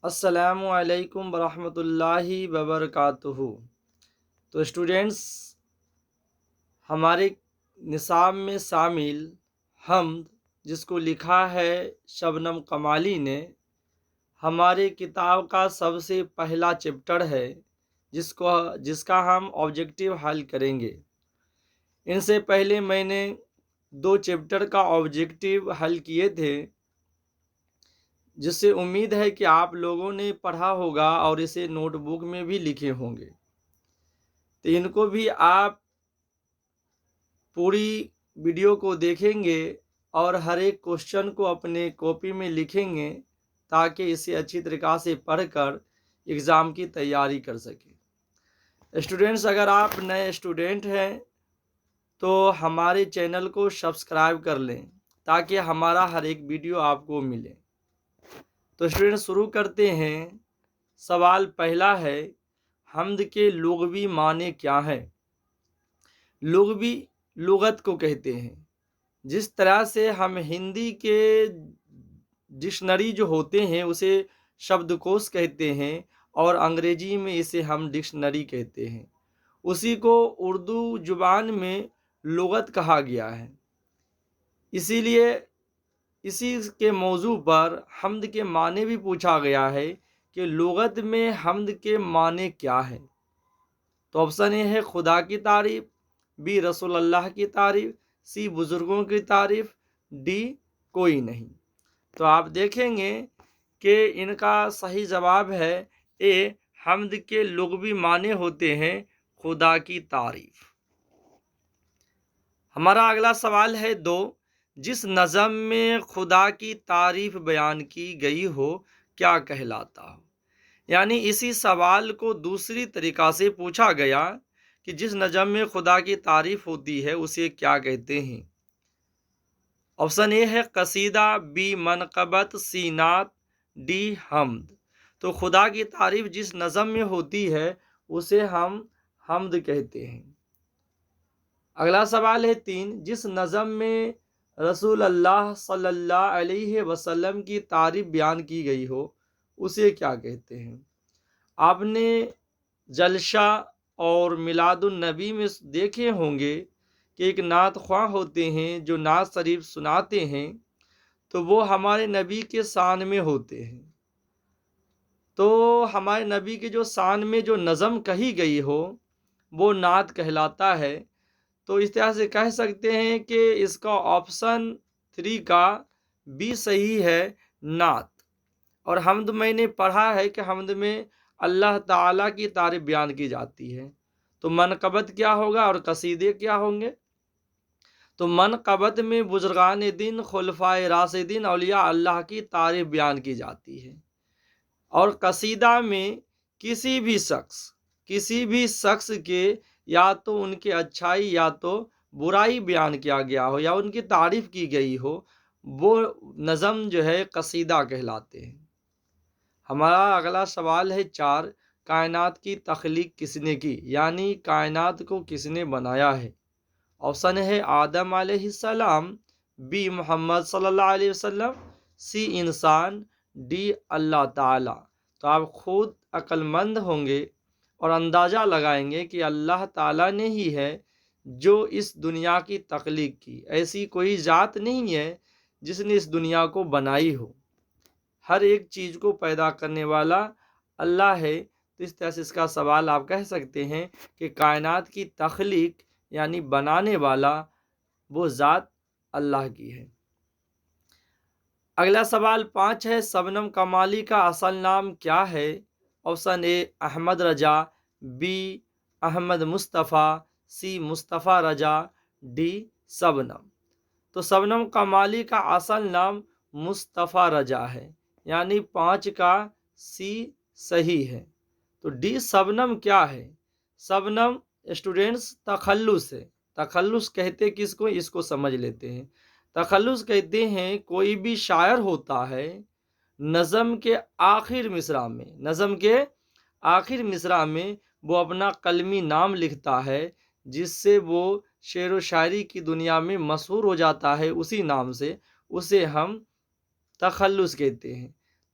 السلام علیکم ورحمۃ اللہ وبرکاتہ۔ تو اسٹوڈینٹس، ہمارے نصاب میں شامل حمد، جس کو لکھا ہے شبنم کمالی نے، ہمارے کتاب کا سب سے پہلا چیپٹر ہے جس کا ہم آبجیکٹیو حل کریں گے۔ ان سے پہلے میں نے 2 چیپٹر کا آبجیکٹیو حل کیے تھے، جس سے امید ہے کہ آپ لوگوں نے پڑھا ہوگا اور اسے نوٹ بک میں بھی لکھے ہوں گے۔ تو ان کو بھی آپ پوری ویڈیو کو دیکھیں گے اور ہر ایک کوشچن کو اپنے کاپی میں لکھیں گے تاکہ اسے اچھی طریقہ سے پڑھ کر ایگزام کی تیاری کر سکیں۔ اسٹوڈینٹس، اگر آپ نئے اسٹوڈینٹ ہیں تو ہمارے چینل کو سبسکرائب کر لیں تاکہ ہمارا ہر ایک ویڈیو آپ کو ملے۔ تو اسٹوڈینٹ، شروع کرتے ہیں۔ سوال پہلا ہے، حمد کے لغوی معنی کیا ہے؟ لغوی لغت کو کہتے ہیں۔ جس طرح سے ہم ہندی کے ڈکشنری جو ہوتے ہیں اسے شبد کوش کہتے ہیں اور انگریزی میں اسے ہم ڈکشنری کہتے ہیں، اسی کو اردو زبان میں لغت کہا گیا ہے۔ اسی لیے اسی کے موضوع پر حمد کے معنی بھی پوچھا گیا ہے کہ لغت میں حمد کے معنی کیا ہے؟ تو آپشن اے ہے خدا کی تعریف، بی رسول اللہ کی تعریف، سی بزرگوں کی تعریف، ڈی کوئی نہیں۔ تو آپ دیکھیں گے کہ ان کا صحیح جواب ہے اے، حمد کے لغوی معنی ہوتے ہیں خدا کی تعریف۔ ہمارا اگلا سوال ہے 2، جس نظم میں خدا کی تعریف بیان کی گئی ہو کیا کہلاتا ہو؟ یعنی اسی سوال کو دوسری طریقہ سے پوچھا گیا کہ جس نظم میں خدا کی تعریف ہوتی ہے اسے کیا کہتے ہیں؟ آپشن اے ہے قصیدہ، بی منقبت، سی نعت، ڈی حمد۔ تو خدا کی تعریف جس نظم میں ہوتی ہے اسے ہم حمد کہتے ہیں۔ اگلا سوال ہے 3، جس نظم میں رسول اللہ صلی اللہ علیہ وسلم کی تعریف بیان کی گئی ہو اسے کیا کہتے ہیں؟ آپ نے جلسہ اور میلاد النبی میں دیکھے ہوں گے کہ ایک نعت خواں ہوتے ہیں جو نعت شریف سناتے ہیں، تو وہ ہمارے نبی کے شان میں ہوتے ہیں۔ تو ہمارے نبی کے جو شان میں جو نظم کہی گئی ہو وہ نعت کہلاتا ہے۔ تو اس طرح سے کہہ سکتے ہیں کہ اس کا آپشن 3 کا بی صحیح ہے، نعت۔ اور حمد میں نے پڑھا ہے کہ حمد میں اللہ تعالیٰ کی تعریف بیان کی جاتی ہے۔ تو منقبت کیا ہوگا اور قصیدے کیا ہوں گے؟ تو منقبت میں بزرگان دین، خلفائے راشدین، اولیاء اللہ کی تعریف بیان کی جاتی ہے، اور قصیدہ میں کسی بھی شخص کے یا تو ان کی اچھائی یا تو برائی بیان کیا گیا ہو یا ان کی تعریف کی گئی ہو، وہ نظم جو ہے قصیدہ کہلاتے ہیں۔ ہمارا اگلا سوال ہے 4، کائنات کی تخلیق کس نے کی؟ یعنی کائنات کو کس نے بنایا ہے؟ آپشن ہے آدم علیہ السلام، بی محمد صلی اللہ علیہ وسلم، سی انسان، ڈی اللہ تعالی۔ تو آپ خود عقل مند ہوں گے اور اندازہ لگائیں گے کہ اللہ تعالیٰ نے ہی ہے جو اس دنیا کی تخلیق کی۔ ایسی کوئی ذات نہیں ہے جس نے اس دنیا کو بنائی ہو۔ ہر ایک چیز کو پیدا کرنے والا اللہ ہے۔ تو اس طرح سے اس کا سوال آپ کہہ سکتے ہیں کہ کائنات کی تخلیق یعنی بنانے والا وہ ذات اللہ کی ہے۔ اگلا سوال 5 ہے، شبنم کمالی کا اصل نام کیا ہے؟ آپشن اے احمد رجا، بی احمد مصطفیٰ، سی مصطفیٰ رجا، ڈی شبنم۔ تو شبنم کمالی کا اصل نام مصطفیٰ رجا ہے، یعنی 5 کا سی صحیح ہے۔ تو ڈی شبنم کیا ہے؟ شبنم اسٹوڈینٹس تخلص ہے۔ تخلص کہتے کس کو؟ اس کو سمجھ لیتے ہیں۔ تخلص کہتے ہیں کوئی بھی شاعر ہوتا ہے نظم کے آخر مصرع میں وہ اپنا قلمی نام لکھتا ہے، جس سے وہ شعر و شاعری کی دنیا میں مشہور ہو جاتا ہے، اسی نام سے اسے ہم تخلص کہتے ہیں۔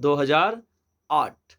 2008।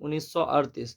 1938।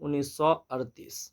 1938।